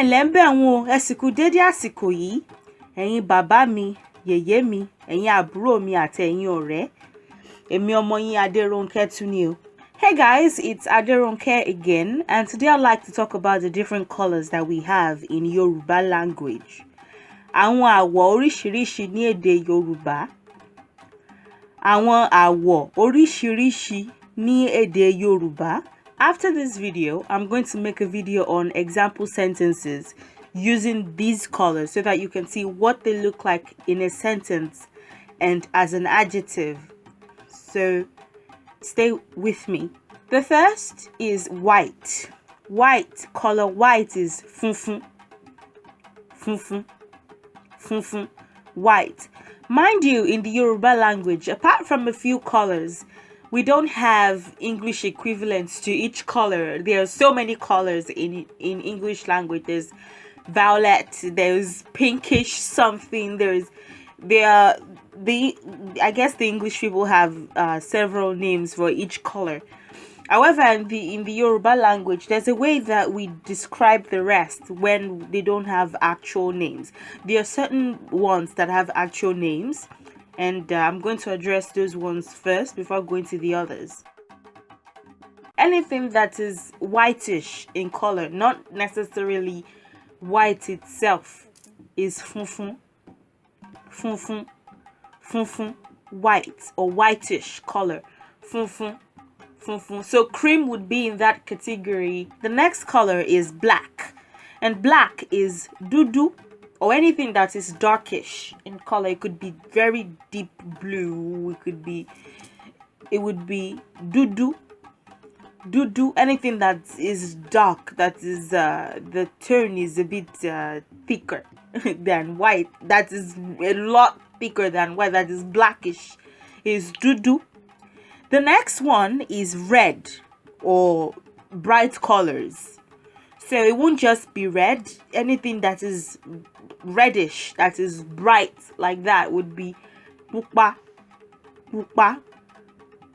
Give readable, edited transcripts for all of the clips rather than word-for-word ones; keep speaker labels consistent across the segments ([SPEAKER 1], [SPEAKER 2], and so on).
[SPEAKER 1] ǹlẹ́ ńbẹ̀ wọn ẹ sì kú dédé àsìkò yìí ẹ̀yin bàbá mi yèyé mi ẹ̀yin àbúrò mi àti ẹ̀yin ọ̀rẹ́ èmi ọmọ yín Adérónkẹ́ tún ni o. Hey guys, it's Adérónkẹ́ again, and today I'd like to talk about the different colors that we have in Yoruba language. Àwọn àwọ̀ oríṣiríṣi ní èdè Yorùbá. Àwọn àwọ̀ oríṣiríṣi ní èdè Yorùbá. After this video, I'm going to make a video on example sentences using these colors so that you can see what they look like in a sentence and as an adjective. So stay with me. The first is white. White, color white is funfun. Funfun. Funfun. White. Mind you, in the Yoruba language, apart from a few colors, we don't have English equivalents to each color. There are so many colors in English language. There's violet, there's pinkish something, I guess the English people have several names for each color. However, in the Yoruba language, there's a way that we describe the rest when they don't have actual names. There are certain ones that have actual names, and I'm going to address those ones first before going to the others. Anything that is whitish in color, not necessarily white itself, is funfun. Funfun. Funfun. White or whitish color. Funfun. Funfun. So cream would be in that category. The next color is black, and black is dudu, or anything that is darkish in color. It could be very deep blue. It would be dudu. Dudu, anything that is dark, that is the tone is a bit thicker than white, that is a lot thicker than white, that is blackish, is dudu. The next one is red or bright colors. So it won't just be red. Anything that is reddish, that is bright like that, would be pupa, pupa,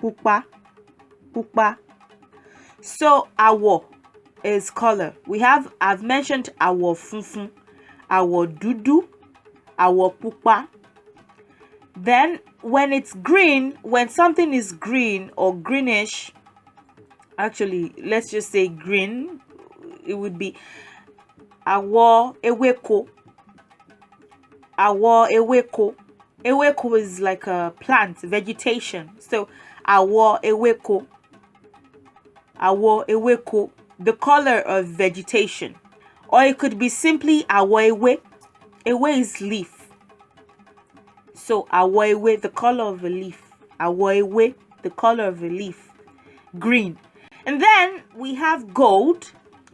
[SPEAKER 1] pupa, pupa. So àwọ̀ is color. I've mentioned àwọ̀ funfun, àwọ̀ dúdú, àwọ̀ pupa. Then when it's green, when something is green or greenish, actually let's just say green, it would be àwọ̀ ewéko. Àwọ̀ ewéko. Ewéko is like a plant, vegetation. So àwọ̀ ewéko. Àwọ̀ ewéko, the color of vegetation. Or it could be simply àwọ̀ ewé. Ewé is leaf. So àwọ̀ ewé, the color of a leaf. Àwọ̀ ewé, the color of a leaf. Green. And then we have gold.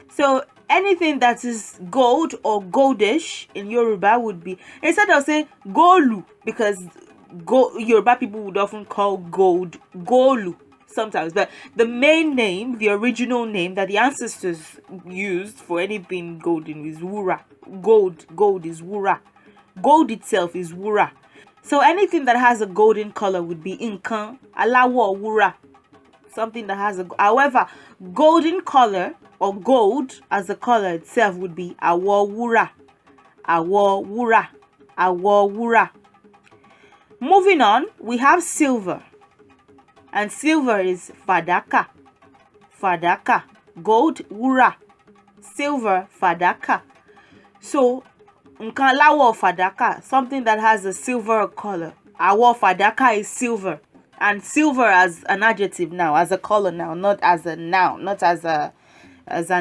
[SPEAKER 1] So anything that is gold or goldish in Yoruba would be, instead of saying golu, because Yoruba people would often call gold golu sometimes, but the main name, the original name that the ancestors used for anything golden is wura. Gold is wura. Gold itself is wura. So anything that has a golden color would be nkan, aláwọ̀ wúrà. Something that has however, golden color or gold as a color itself would be àwọ̀ wúrà. Àwọ̀ wúrà. Àwọ̀ wúrà. Moving on, we have silver. And silver is fàdákà. Fàdákà. Gold, wúrà. Silver, fàdákà. So nǹkan aláwọ̀ fàdákà, something that has a silver color. Àwọ̀ fàdákà is silver. And silver as an adjective now, as a color now, not as a noun, not as an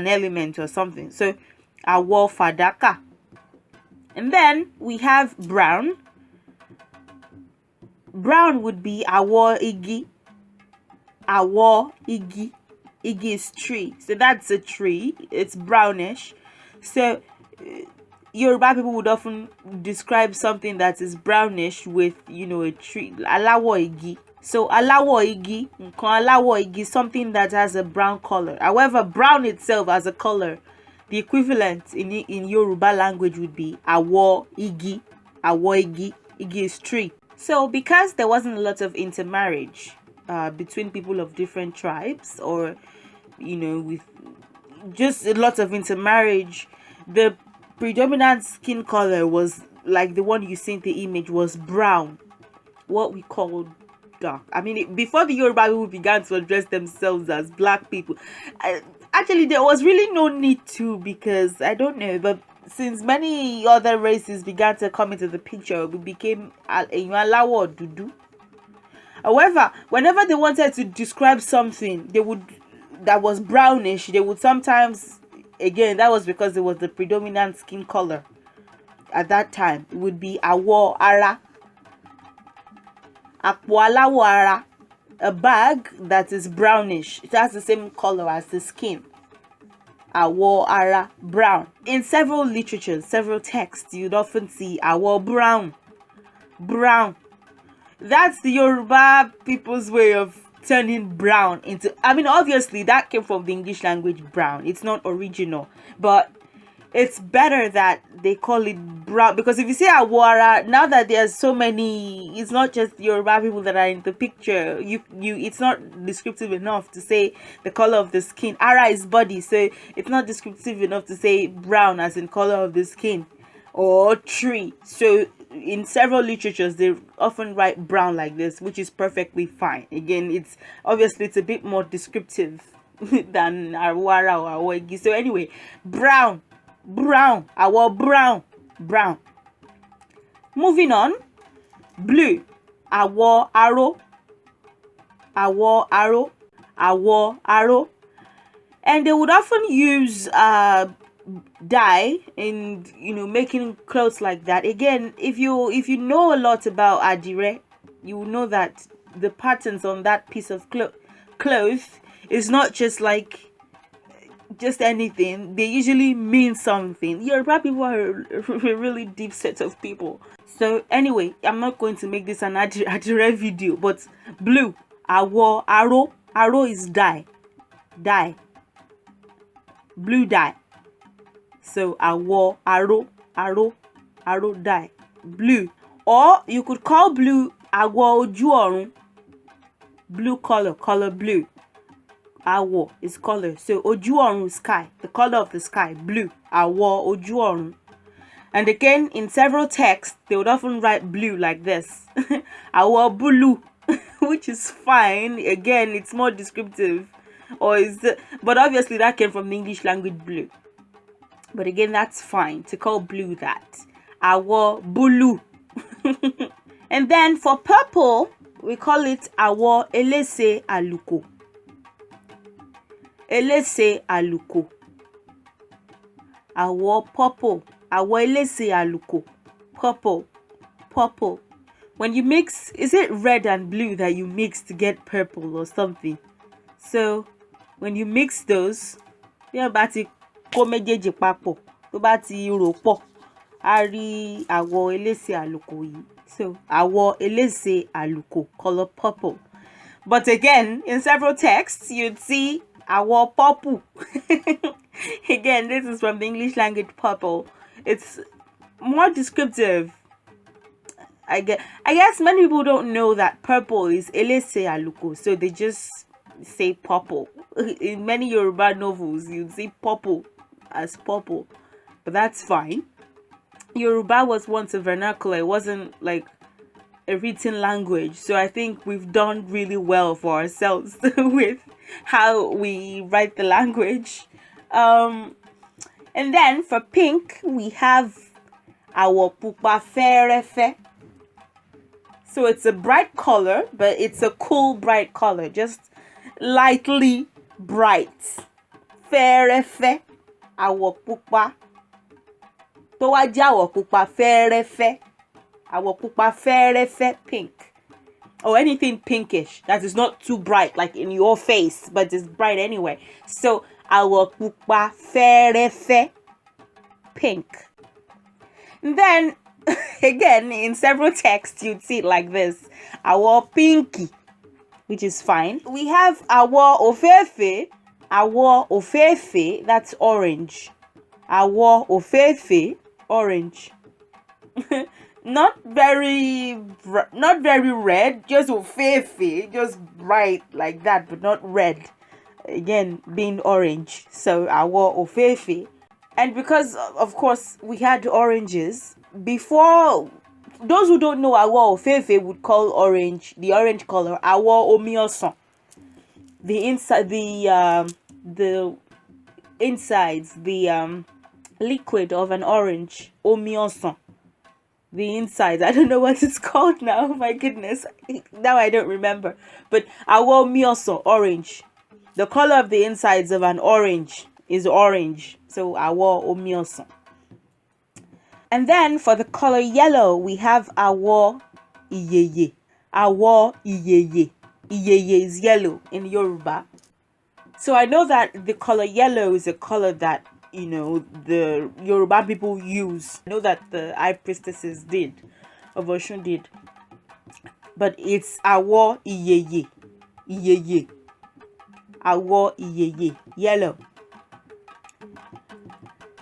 [SPEAKER 1] element or something. So àwọ̀ fàdákà. And then we have brown. Brown would be àwọ̀ igi. Àwọ̀ igi. Igi is tree. So that's a tree. It's brownish. So Yoruba people would often describe something that is brownish with, a tree. Aláwọ̀ igi. So aláwọ̀ igi, nǹkan aláwọ̀ igi, something that has a brown color. However, brown itself as a color, the equivalent in Yoruba language would be àwọ̀ igi. Àwọ̀ igi. Igi is tree. So because there wasn't a lot of intermarriage between people of different tribes, or with just a lot of intermarriage the predominant skin color was like the one you see in the image was brown, what we call dark. I mean, before the Yoruba people began to address themselves as black people, actually there was really no need to, because I don't know, but since many other races began to come into the picture, we became alawo dudu. However, whenever they wanted to describe something that was brownish, they would sometimes, again, that was because it was the predominant skin color at that time, it would be awo ara, apo alawo ara, a bag that is brownish. It has the same color as the skin. Awo ara, brown. In several literatures, several texts, you'd often see awo brown. Brown. That's the Yoruba people's way of turning brown into, I mean, obviously that came from the English language brown. It's not original, but it's better that they call it brown, because if you say awara, now that there's so many, it's not just Yoruba people that are in the picture, it's not descriptive enough to say the color of the skin. Ara is body, so it's not descriptive enough to say brown as in color of the skin or tree. So in several literatures they often write brown like this, which is perfectly fine. Again, it's a bit more descriptive than awara or awegi. So anyway, brown, our brown. Moving on, blue, our arrow, and they would often use dye in making clothes like that. Again, if you know a lot about adire, you will know that the patterns on that piece of cloth is not just anything. They usually mean something. Yoruba people are a really deep set of people. So anyway, I'm not going to make this an adire video, but blue, awo arrow is dye, blue dye. So awo arrow dye, blue. Or you could call blue awo oju orun, blue color blue. Awo is color, so oju orun is sky, the color of the sky, blue. Awo oju orun. And again, in several texts, they would often write blue like this. Awo bulu, which is fine. Again, it's more descriptive, but obviously that came from the English language blue. But again, that's fine to call blue that. Awo bulu. And then for purple, we call it awo elese aluko. Elese aluko. Awo purple. Awo elese aluko. Purple. When you mix, is it red and blue that you mix to get purple or something? So when you mix those, you're about to kó méjèèjì papọ̀, tó bá ti rò pọ̀, a rí àwọ̀ elése àlùkò yìí. So àwọ̀ elése àlùkò, color purple. But again, in several texts, you'd see àwọ̀ purple. Again, this is from the English language purple. It's more descriptive. I guess many people don't know that purple is elése àlùkò, so they just say purple. In many Yoruba novels, you'd see purple as purple, but that's fine. Yoruba was once a vernacular. It wasn't like a written language, so I think we've done really well for ourselves with how we write the language. And then for pink, we have our pupa ferefe. So it's a bright color, but it's a cool bright color, just lightly bright. Ferefe, àwọ̀ pupa. Tó wá jẹ́ àwọ̀ pupa ferefe. Àwọ̀ pupa ferefe, pink. Or anything pinkish that is not too bright, like in your face, but it's bright anyway. So àwọ̀ pupa ferefe, pink. And then again, in several texts, you'd see it like this. Àwọ̀ pinky, which is fine. We have àwọ̀ òféèfé. Àwọ̀ òféèfé, that's orange. Àwọ̀ òféèfé, orange. Not very red, just òféèfé, just bright like that, but not red. Again, being orange. So àwọ̀ òféèfé. And because, of course, we had oranges before, those who don't know awo ofefe would call orange, the orange color, awo omiosan. The inside, the insides, the liquid of an orange, omiosan. The insides, I don't know what it's called now. My goodness, now I don't remember. But awo omiosan, orange. The color of the insides of an orange is orange. So awo omiosan. And then for the color yellow, we have awo iyeye. Awo iyeye. Iyeye is yellow in Yoruba. So I know that the color yellow is a color that, you know, the Yoruba people use. I know that the high priestesses did, of Oshun did. But it's awo iyeye. Iyeye. Awo iyeye. Yellow.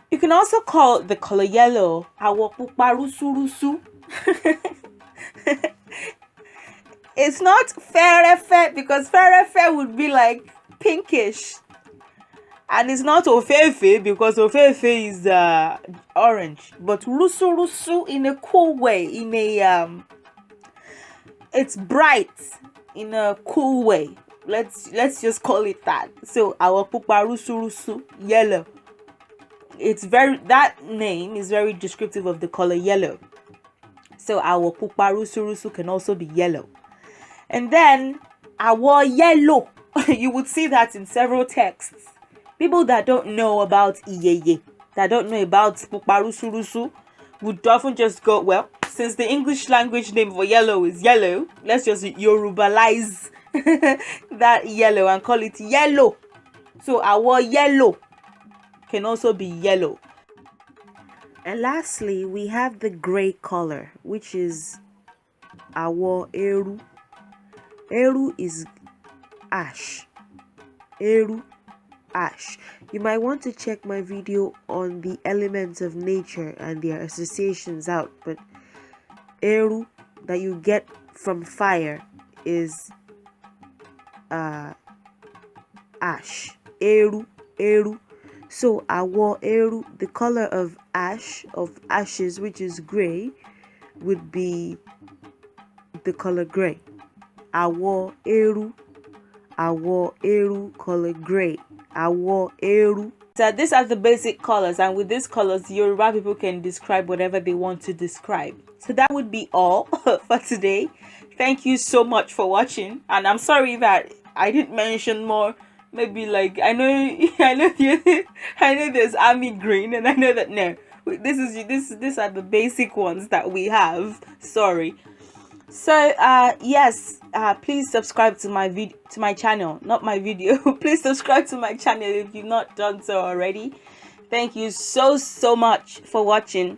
[SPEAKER 1] You can also call the color yellow awo pupa rusu rusu. It's not ferefe, because ferefe would be like pinkish. And it's not ofefe, because ofefe is orange. But rusu rusu in a cool way, in a it's bright in a cool way. Let's just call it that. So our pupa rusu rusu, yellow. It's very, that name is very descriptive of the color yellow. So our pupa rusu rusu can also be yellow. And then our yellow, you would see that in several texts. People that don't know about iyeye, that don't know about pupa rusu rusu, would often just go, well, since the English language name for yellow is yellow, let's just Yorubalize that yellow and call it yellow. So our yellow can also be yellow. And lastly, we have the gray color, which is our eru. Eru is ash. Eru, ash. You might want to check my video on the elements of nature and their associations out, but eru that you get from fire is ash. Eru, eru. So awo eru, the color of ash, of ashes, which is gray, would be the color gray. Awo eru, color gray. Awo eru. So these are the basic colors, and with these colors, Yoruba people can describe whatever they want to describe. So that would be all for today. Thank you so much for watching, and I'm sorry that I didn't mention more. Maybe like I know there's army green, and I know that no, these are the basic ones that we have. Sorry. So yes, please subscribe to my channel, not my video. Please subscribe to my channel if you've not done so already. Thank you so much for watching.